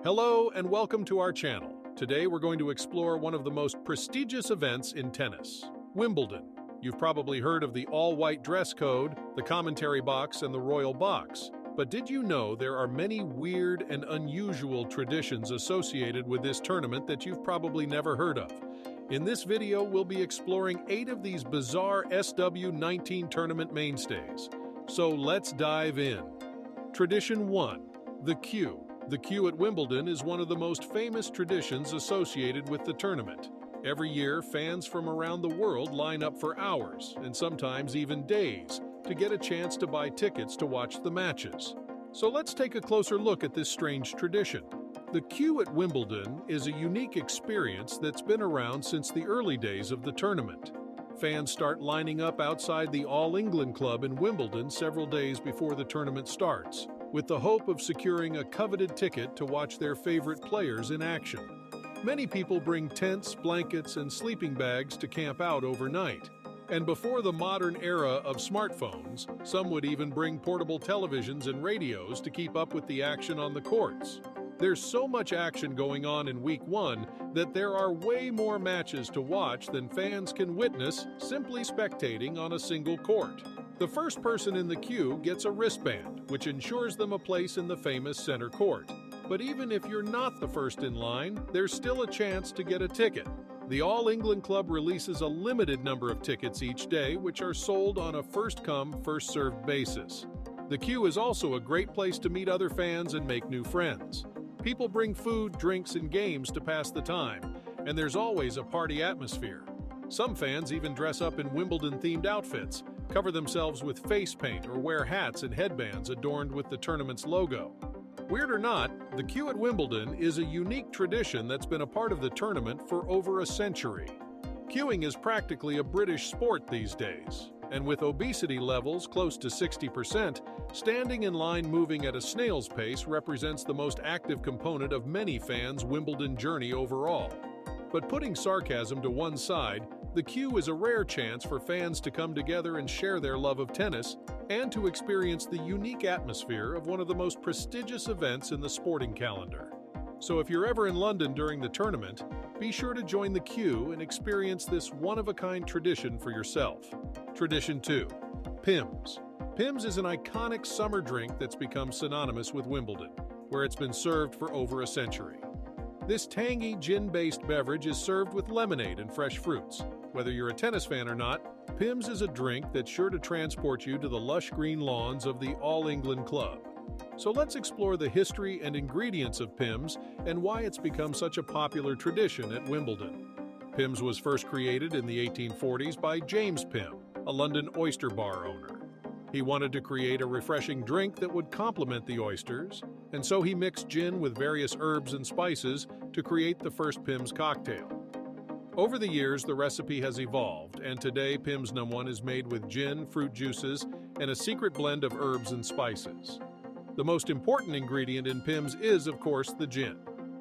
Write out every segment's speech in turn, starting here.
Hello and welcome to our channel. Today we're going to explore one of the most prestigious events in tennis, Wimbledon. You've probably heard of the all-white dress code, the commentary box, and the royal box. But did you know there are many weird and unusual traditions associated with this tournament that you've probably never heard of? In this video, we'll be exploring 8 of these bizarre SW19 tournament mainstays. So let's dive in. Tradition 1. The queue. The queue at Wimbledon is one of the most famous traditions associated with the tournament. Every year, fans from around the world line up for hours, and sometimes even days, to get a chance to buy tickets to watch the matches. So let's take a closer look at this strange tradition. The queue at Wimbledon is a unique experience that's been around since the early days of the tournament. Fans start lining up outside the All England Club in Wimbledon several days before the tournament starts, with the hope of securing a coveted ticket to watch their favorite players in action. Many people bring tents, blankets, and sleeping bags to camp out overnight. And before the modern era of smartphones, some would even bring portable televisions and radios to keep up with the action on the courts. There's so much action going on in Week 1 that there are way more matches to watch than fans can witness simply spectating on a single court. The first person in the queue gets a wristband, which ensures them a place in the famous center court. But even if you're not the first in line, there's still a chance to get a ticket. The All England Club releases a limited number of tickets each day, which are sold on a first-come, first-served basis. The queue is also a great place to meet other fans and make new friends. People bring food, drinks, and games to pass the time, and there's always a party atmosphere. Some fans even dress up in Wimbledon-themed outfits, cover themselves with face paint, or wear hats and headbands adorned with the tournament's logo. Weird or not, the queue at Wimbledon is a unique tradition that's been a part of the tournament for over a century. Queuing is practically a British sport these days, and with obesity levels close to 60%, standing in line moving at a snail's pace represents the most active component of many fans' Wimbledon journey overall. But putting sarcasm to one side, the queue is a rare chance for fans to come together and share their love of tennis and to experience the unique atmosphere of one of the most prestigious events in the sporting calendar. So if you're ever in London during the tournament, be sure to join the queue and experience this one-of-a-kind tradition for yourself. Tradition 2. Pimms. Pimms is an iconic summer drink that's become synonymous with Wimbledon, where it's been served for over a century. This tangy, gin-based beverage is served with lemonade and fresh fruits. Whether you're a tennis fan or not, Pimms is a drink that's sure to transport you to the lush green lawns of the All England Club. So let's explore the history and ingredients of Pimms and why it's become such a popular tradition at Wimbledon. Pimms was first created in the 1840s by James Pim, a London oyster bar owner. He wanted to create a refreshing drink that would complement the oysters, and so he mixed gin with various herbs and spices to create the first Pimms cocktail. Over the years, the recipe has evolved, and today Pimms No.1 is made with gin, fruit juices, and a secret blend of herbs and spices. The most important ingredient in Pimms is, of course, the gin.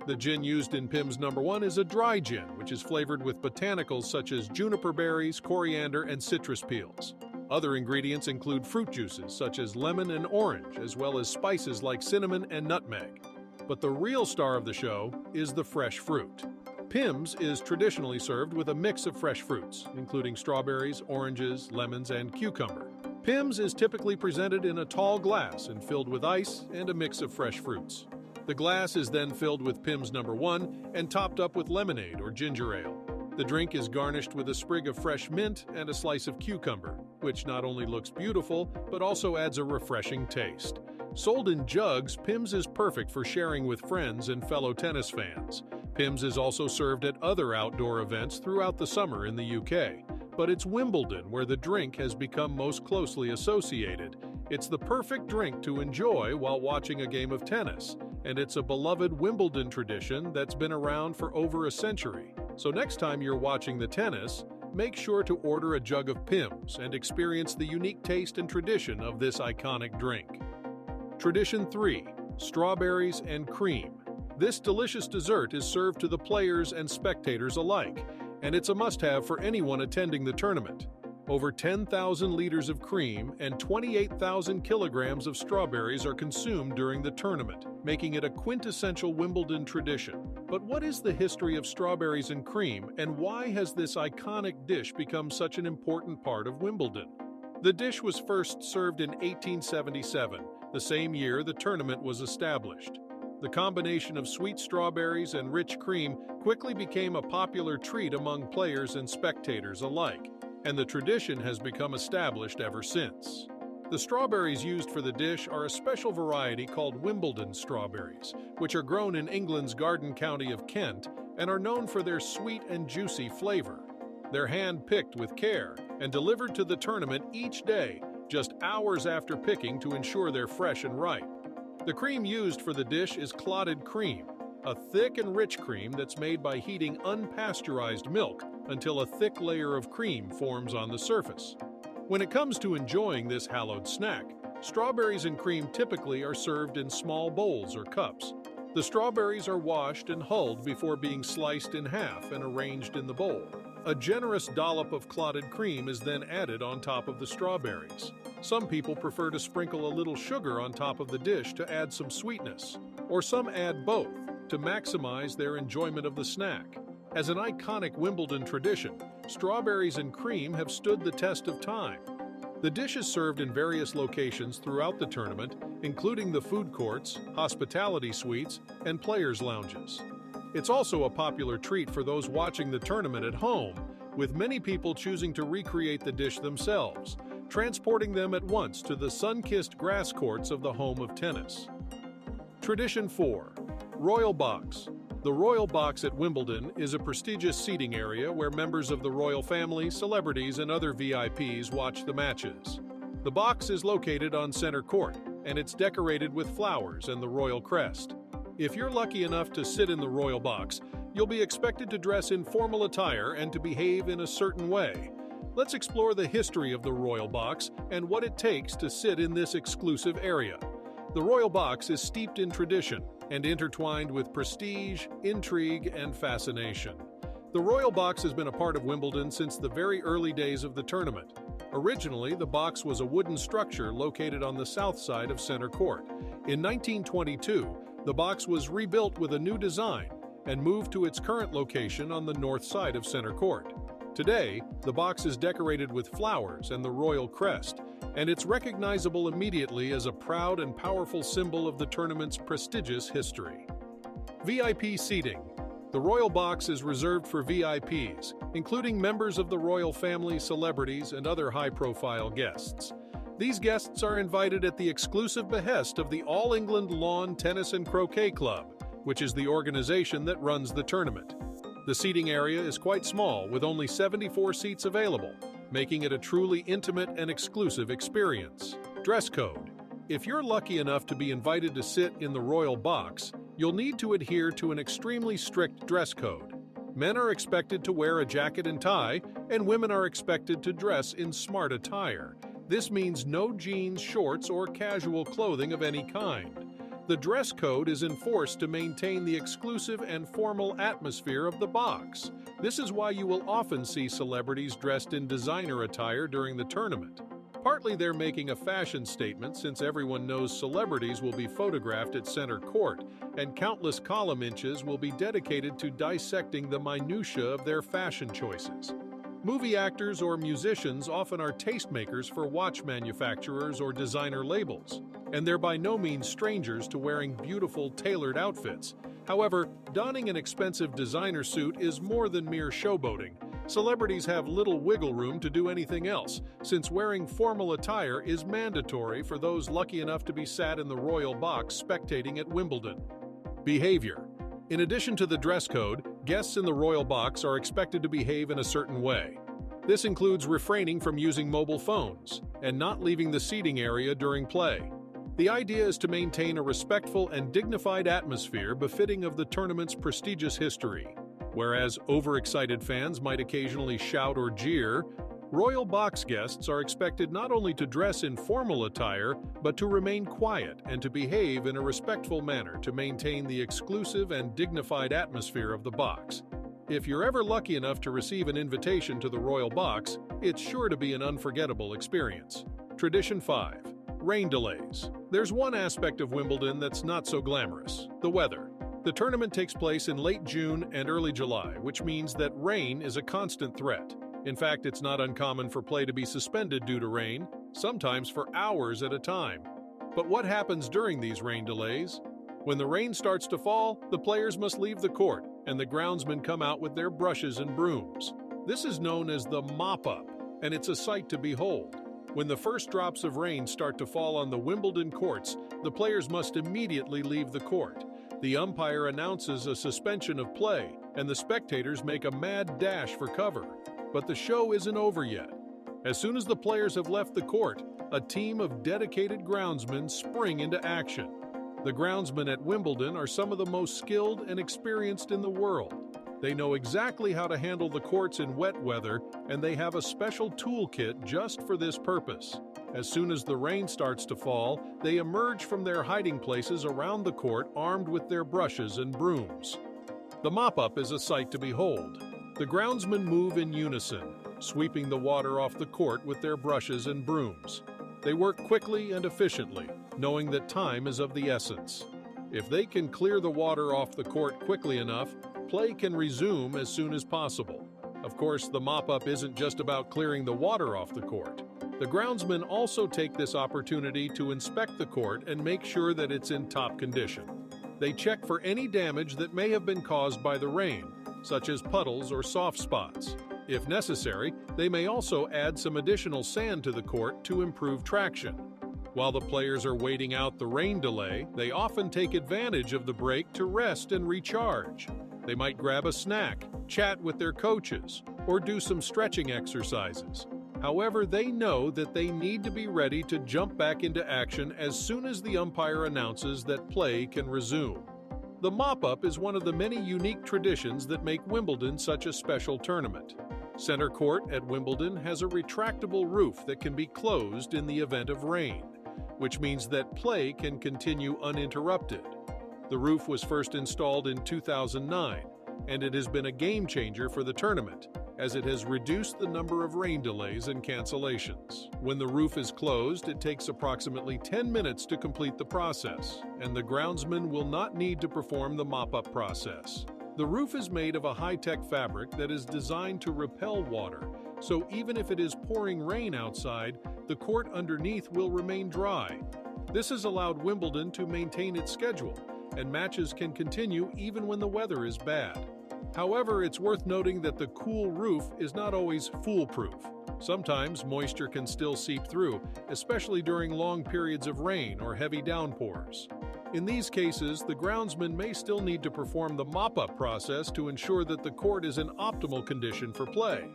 The gin used in Pimms No.1 is a dry gin, which is flavored with botanicals such as juniper berries, coriander, and citrus peels. Other ingredients include fruit juices such as lemon and orange, as well as spices like cinnamon and nutmeg. But the real star of the show is the fresh fruit. Pimms is traditionally served with a mix of fresh fruits, including strawberries, oranges, lemons, and cucumber. Pimms is typically presented in a tall glass and filled with ice and a mix of fresh fruits. The glass is then filled with Pimms No.1 and topped up with lemonade or ginger ale. The drink is garnished with a sprig of fresh mint and a slice of cucumber, which not only looks beautiful, but also adds a refreshing taste. Sold in jugs, Pimms is perfect for sharing with friends and fellow tennis fans. Pimms is also served at other outdoor events throughout the summer in the UK, but it's Wimbledon where the drink has become most closely associated. It's the perfect drink to enjoy while watching a game of tennis, and it's a beloved Wimbledon tradition that's been around for over a century. So next time you're watching the tennis, make sure to order a jug of Pimms and experience the unique taste and tradition of this iconic drink. Tradition 3. Strawberries and cream. This delicious dessert is served to the players and spectators alike, and it's a must-have for anyone attending the tournament. Over 10,000 liters of cream and 28,000 kilograms of strawberries are consumed during the tournament, making it a quintessential Wimbledon tradition. But what is the history of strawberries and cream, and why has this iconic dish become such an important part of Wimbledon? The dish was first served in 1877, the same year the tournament was established. The combination of sweet strawberries and rich cream quickly became a popular treat among players and spectators alike, and the tradition has become established ever since. The strawberries used for the dish are a special variety called Wimbledon strawberries, which are grown in England's Garden County of Kent and are known for their sweet and juicy flavor. They're hand-picked with care and delivered to the tournament each day, just hours after picking to ensure they're fresh and ripe. The cream used for the dish is clotted cream, a thick and rich cream that's made by heating unpasteurized milk until a thick layer of cream forms on the surface. When it comes to enjoying this hallowed snack, strawberries and cream typically are served in small bowls or cups. The strawberries are washed and hulled before being sliced in half and arranged in the bowl. A generous dollop of clotted cream is then added on top of the strawberries. Some people prefer to sprinkle a little sugar on top of the dish to add some sweetness, or some add both to maximize their enjoyment of the snack. As an iconic Wimbledon tradition, strawberries and cream have stood the test of time. The dish is served in various locations throughout the tournament, including the food courts, hospitality suites, and players' lounges. It's also a popular treat for those watching the tournament at home, with many people choosing to recreate the dish themselves, transporting them at once to the sun-kissed grass courts of the home of tennis. Tradition 4. Royal Box. The Royal Box at Wimbledon is a prestigious seating area where members of the royal family, celebrities, and other VIPs watch the matches. The box is located on center court, and it's decorated with flowers and the royal crest. If you're lucky enough to sit in the Royal Box, you'll be expected to dress in formal attire and to behave in a certain way. Let's explore the history of the Royal Box and what it takes to sit in this exclusive area. The Royal Box is steeped in tradition and intertwined with prestige, intrigue, and fascination. The Royal Box has been a part of Wimbledon since the very early days of the tournament. Originally, the box was a wooden structure located on the south side of center court. In 1922, the box was rebuilt with a new design and moved to its current location on the north side of center court. Today, the box is decorated with flowers and the royal crest, and it's recognizable immediately as a proud and powerful symbol of the tournament's prestigious history. VIP seating. The Royal Box is reserved for VIPs, including members of the royal family, celebrities, and other high-profile guests. These guests are invited at the exclusive behest of the All England Lawn Tennis and Croquet Club, which is the organization that runs the tournament. The seating area is quite small, with only 74 seats available, making it a truly intimate and exclusive experience. Dress code. If you're lucky enough to be invited to sit in the Royal Box, you'll need to adhere to an extremely strict dress code. Men are expected to wear a jacket and tie, and women are expected to dress in smart attire. This means no jeans, shorts, or casual clothing of any kind. The dress code is enforced to maintain the exclusive and formal atmosphere of the box. This is why you will often see celebrities dressed in designer attire during the tournament. Partly they're making a fashion statement since everyone knows celebrities will be photographed at center court, and countless column inches will be dedicated to dissecting the minutiae of their fashion choices. Movie actors or musicians often are tastemakers for watch manufacturers or designer labels, and they're by no means strangers to wearing beautiful, tailored outfits. However, donning an expensive designer suit is more than mere showboating. Celebrities have little wiggle room to do anything else, since wearing formal attire is mandatory for those lucky enough to be sat in the Royal Box spectating at Wimbledon. Behavior. In addition to the dress code, guests in the Royal Box are expected to behave in a certain way. This includes refraining from using mobile phones and not leaving the seating area during play. The idea is to maintain a respectful and dignified atmosphere befitting of the tournament's prestigious history. Whereas overexcited fans might occasionally shout or jeer, Royal Box guests are expected not only to dress in formal attire, but to remain quiet and to behave in a respectful manner to maintain the exclusive and dignified atmosphere of the box. If you're ever lucky enough to receive an invitation to the Royal Box, it's sure to be an unforgettable experience. Tradition 5. Rain delays. There's one aspect of Wimbledon that's not so glamorous: the weather. The tournament takes place in late June and early July, which means that rain is a constant threat. In fact, it's not uncommon for play to be suspended due to rain, sometimes for hours at a time. But what happens during these rain delays? When the rain starts to fall, the players must leave the court, and the groundsmen come out with their brushes and brooms. This is known as the mop-up, and it's a sight to behold. When the first drops of rain start to fall on the Wimbledon courts, the players must immediately leave the court. The umpire announces a suspension of play, and the spectators make a mad dash for cover. But the show isn't over yet. As soon as the players have left the court, a team of dedicated groundsmen spring into action. The groundsmen at Wimbledon are some of the most skilled and experienced in the world. They know exactly how to handle the courts in wet weather, and they have a special toolkit just for this purpose. As soon as the rain starts to fall, they emerge from their hiding places around the court armed with their brushes and brooms. The mop-up is a sight to behold. The groundsmen move in unison, sweeping the water off the court with their brushes and brooms. They work quickly and efficiently, knowing that time is of the essence. If they can clear the water off the court quickly enough, play can resume as soon as possible. Of course, the mop-up isn't just about clearing the water off the court. The groundsmen also take this opportunity to inspect the court and make sure that it's in top condition. They check for any damage that may have been caused by the rain, such as puddles or soft spots. If necessary, they may also add some additional sand to the court to improve traction. While the players are waiting out the rain delay, they often take advantage of the break to rest and recharge. They might grab a snack, chat with their coaches, or do some stretching exercises. However, they know that they need to be ready to jump back into action as soon as the umpire announces that play can resume. The mop-up is one of the many unique traditions that make Wimbledon such a special tournament. Center court at Wimbledon has a retractable roof that can be closed in the event of rain, which means that play can continue uninterrupted. The roof was first installed in 2009, and it has been a game-changer for the tournament, as it has reduced the number of rain delays and cancellations. When the roof is closed, it takes approximately 10 minutes to complete the process, and the groundsman will not need to perform the mop-up process. The roof is made of a high-tech fabric that is designed to repel water, so even if it is pouring rain outside, the court underneath will remain dry. This has allowed Wimbledon to maintain its schedule, and matches can continue even when the weather is bad. However, it's worth noting that the cool roof is not always foolproof. Sometimes moisture can still seep through, especially during long periods of rain or heavy downpours. In these cases, the groundsman may still need to perform the mop-up process to ensure that the court is in optimal condition for play.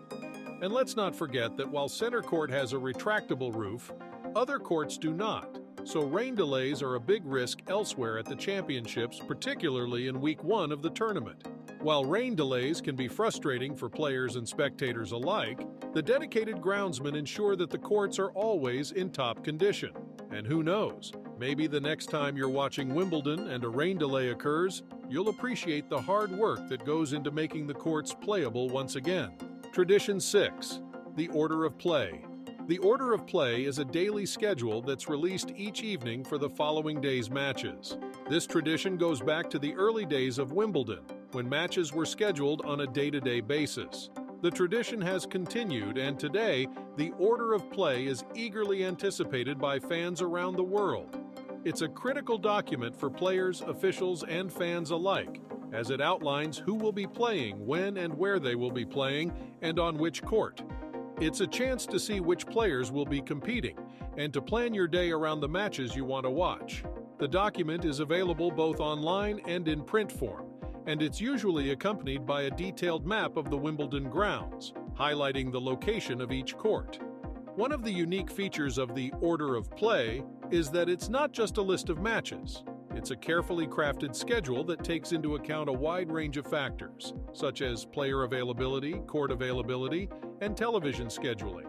And let's not forget that while center court has a retractable roof, other courts do not, so rain delays are a big risk elsewhere at the championships, particularly in week 1 of the tournament. While rain delays can be frustrating for players and spectators alike, the dedicated groundsmen ensure that the courts are always in top condition. And who knows, maybe the next time you're watching Wimbledon and a rain delay occurs, you'll appreciate the hard work that goes into making the courts playable once again. Tradition 6. The Order of Play. The Order of Play is a daily schedule that's released each evening for the following day's matches. This tradition goes back to the early days of Wimbledon, when matches were scheduled on a day-to-day basis. The tradition has continued, and today, the Order of Play is eagerly anticipated by fans around the world. It's a critical document for players, officials, and fans alike, as it outlines who will be playing, when and where they will be playing, and on which court. It's a chance to see which players will be competing, and to plan your day around the matches you want to watch. The document is available both online and in print form, and it's usually accompanied by a detailed map of the Wimbledon grounds, highlighting the location of each court. One of the unique features of the Order of Play is that it's not just a list of matches. It's a carefully crafted schedule that takes into account a wide range of factors, such as player availability, court availability, and television scheduling.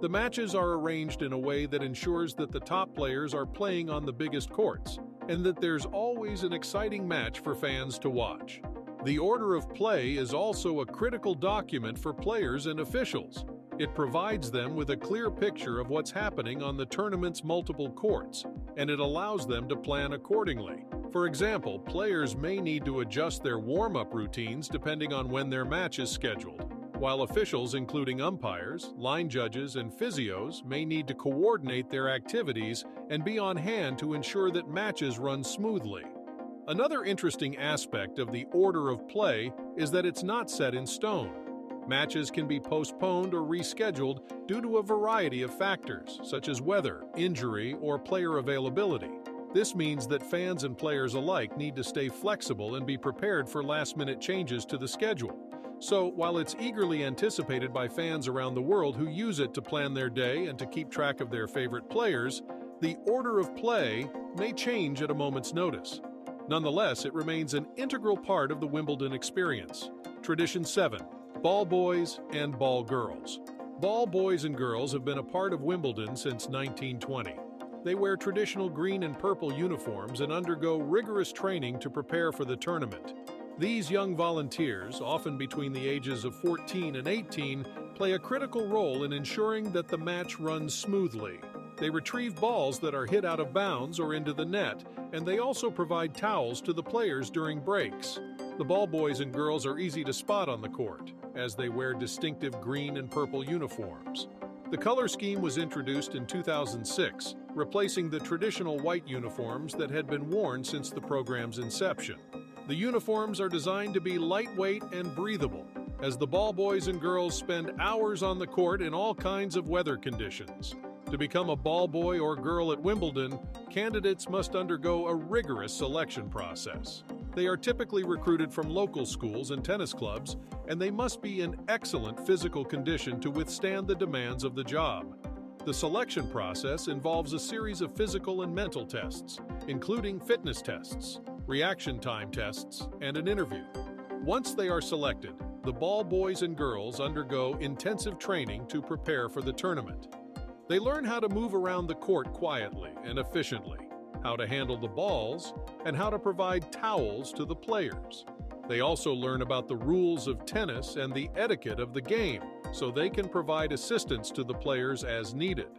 The matches are arranged in a way that ensures that the top players are playing on the biggest courts, and that there's always an exciting match for fans to watch. The order of play is also a critical document for players and officials. It provides them with a clear picture of what's happening on the tournament's multiple courts, and it allows them to plan accordingly. For example, players may need to adjust their warm-up routines depending on when their match is scheduled, while officials, including umpires, line judges, and physios, may need to coordinate their activities and be on hand to ensure that matches run smoothly. Another interesting aspect of the order of play is that it's not set in stone. Matches can be postponed or rescheduled due to a variety of factors, such as weather, injury, or player availability. This means that fans and players alike need to stay flexible and be prepared for last-minute changes to the schedule. So, while it's eagerly anticipated by fans around the world who use it to plan their day and to keep track of their favorite players, the order of play may change at a moment's notice. Nonetheless, it remains an integral part of the Wimbledon experience. Tradition 7. Ball boys and ball girls. Ball boys and girls have been a part of Wimbledon since 1920. They wear traditional green and purple uniforms and undergo rigorous training to prepare for the tournament. These young volunteers, often between the ages of 14 and 18, play a critical role in ensuring that the match runs smoothly. They retrieve balls that are hit out of bounds or into the net, and they also provide towels to the players during breaks. The ball boys and girls are easy to spot on the court, as they wear distinctive green and purple uniforms. The color scheme was introduced in 2006, replacing the traditional white uniforms that had been worn since the program's inception. The uniforms are designed to be lightweight and breathable, as the ball boys and girls spend hours on the court in all kinds of weather conditions. To become a ball boy or girl at Wimbledon, candidates must undergo a rigorous selection process. They are typically recruited from local schools and tennis clubs, and they must be in excellent physical condition to withstand the demands of the job. The selection process involves a series of physical and mental tests, including fitness tests, reaction time tests, and an interview. Once they are selected, the ball boys and girls undergo intensive training to prepare for the tournament. They learn how to move around the court quietly and efficiently, how to handle the balls, and how to provide towels to the players. They also learn about the rules of tennis and the etiquette of the game, so they can provide assistance to the players as needed.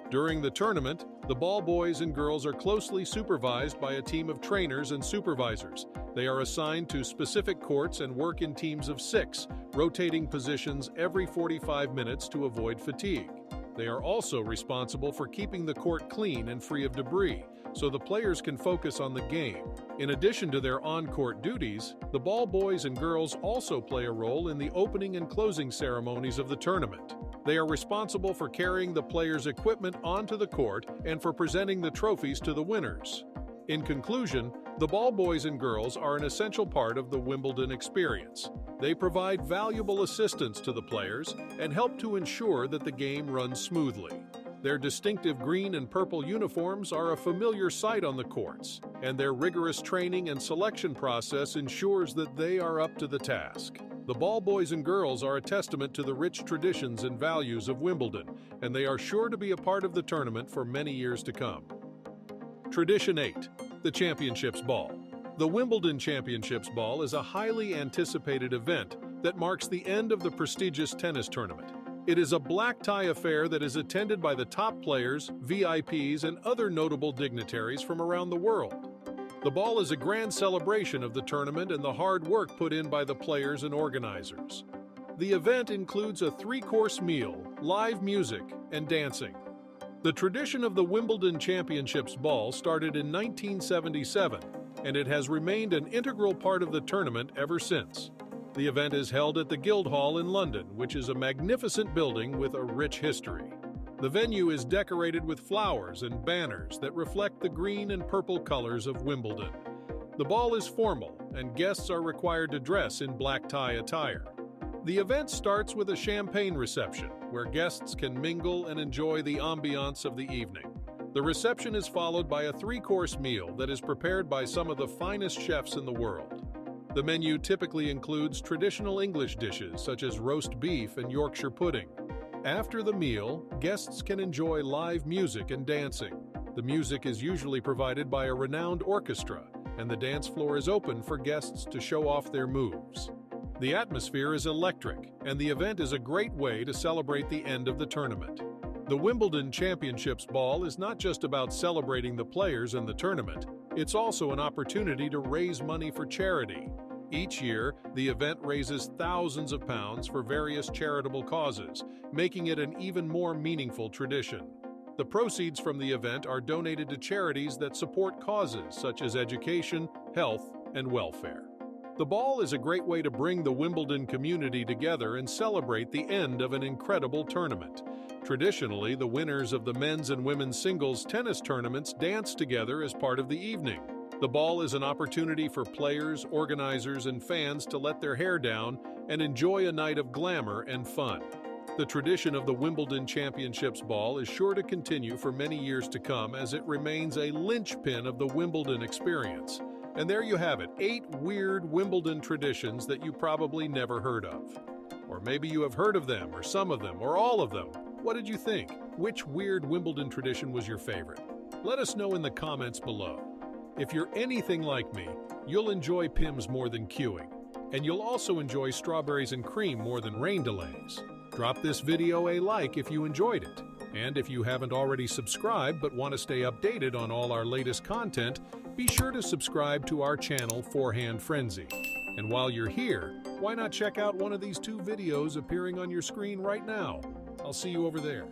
During the tournament, the ball boys and girls are closely supervised by a team of trainers and supervisors. They are assigned to specific courts and work in teams of 6, rotating positions every 45 minutes to avoid fatigue. They are also responsible for keeping the court clean and free of debris, so the players can focus on the game. In addition to their on-court duties, the ball boys and girls also play a role in the opening and closing ceremonies of the tournament. They are responsible for carrying the players' equipment onto the court and for presenting the trophies to the winners. In conclusion, the ball boys and girls are an essential part of the Wimbledon experience. They provide valuable assistance to the players and help to ensure that the game runs smoothly. Their distinctive green and purple uniforms are a familiar sight on the courts, and their rigorous training and selection process ensures that they are up to the task. The ball boys and girls are a testament to the rich traditions and values of Wimbledon, and they are sure to be a part of the tournament for many years to come. Tradition 8. The Championships Ball. The Wimbledon Championships Ball is a highly anticipated event that marks the end of the prestigious tennis tournament. It is a black-tie affair that is attended by the top players, VIPs, and other notable dignitaries from around the world. The ball is a grand celebration of the tournament and the hard work put in by the players and organizers. The event includes a 3-course meal, live music, and dancing. The tradition of the Wimbledon Championships Ball started in 1977, and it has remained an integral part of the tournament ever since. The event is held at the Guildhall in London, which is a magnificent building with a rich history. The venue is decorated with flowers and banners that reflect the green and purple colors of Wimbledon. The ball is formal, and guests are required to dress in black tie attire. The event starts with a champagne reception, where guests can mingle and enjoy the ambiance of the evening. The reception is followed by a 3-course meal that is prepared by some of the finest chefs in the world. The menu typically includes traditional English dishes such as roast beef and Yorkshire pudding. After the meal, guests can enjoy live music and dancing. The music is usually provided by a renowned orchestra, and the dance floor is open for guests to show off their moves. The atmosphere is electric, and the event is a great way to celebrate the end of the tournament. The Wimbledon Championships Ball is not just about celebrating the players and the tournament, it's also an opportunity to raise money for charity. Each year, the event raises thousands of pounds for various charitable causes, making it an even more meaningful tradition. The proceeds from the event are donated to charities that support causes such as education, health, and welfare. The ball is a great way to bring the Wimbledon community together and celebrate the end of an incredible tournament. Traditionally, the winners of the men's and women's singles tennis tournaments dance together as part of the evening. The ball is an opportunity for players, organizers, and fans to let their hair down and enjoy a night of glamour and fun. The tradition of the Wimbledon Championships Ball is sure to continue for many years to come as it remains a linchpin of the Wimbledon experience. And there you have it, 8 weird Wimbledon traditions that you probably never heard of. Or maybe you have heard of them, or some of them, or all of them. What did you think? Which weird Wimbledon tradition was your favorite? Let us know in the comments below. If you're anything like me, you'll enjoy Pimms more than queuing. And you'll also enjoy strawberries and cream more than rain delays. Drop this video a like if you enjoyed it. And if you haven't already subscribed but want to stay updated on all our latest content, be sure to subscribe to our channel, Forehand Frenzy. And while you're here, why not check out one of these 2 videos appearing on your screen right now? I'll see you over there.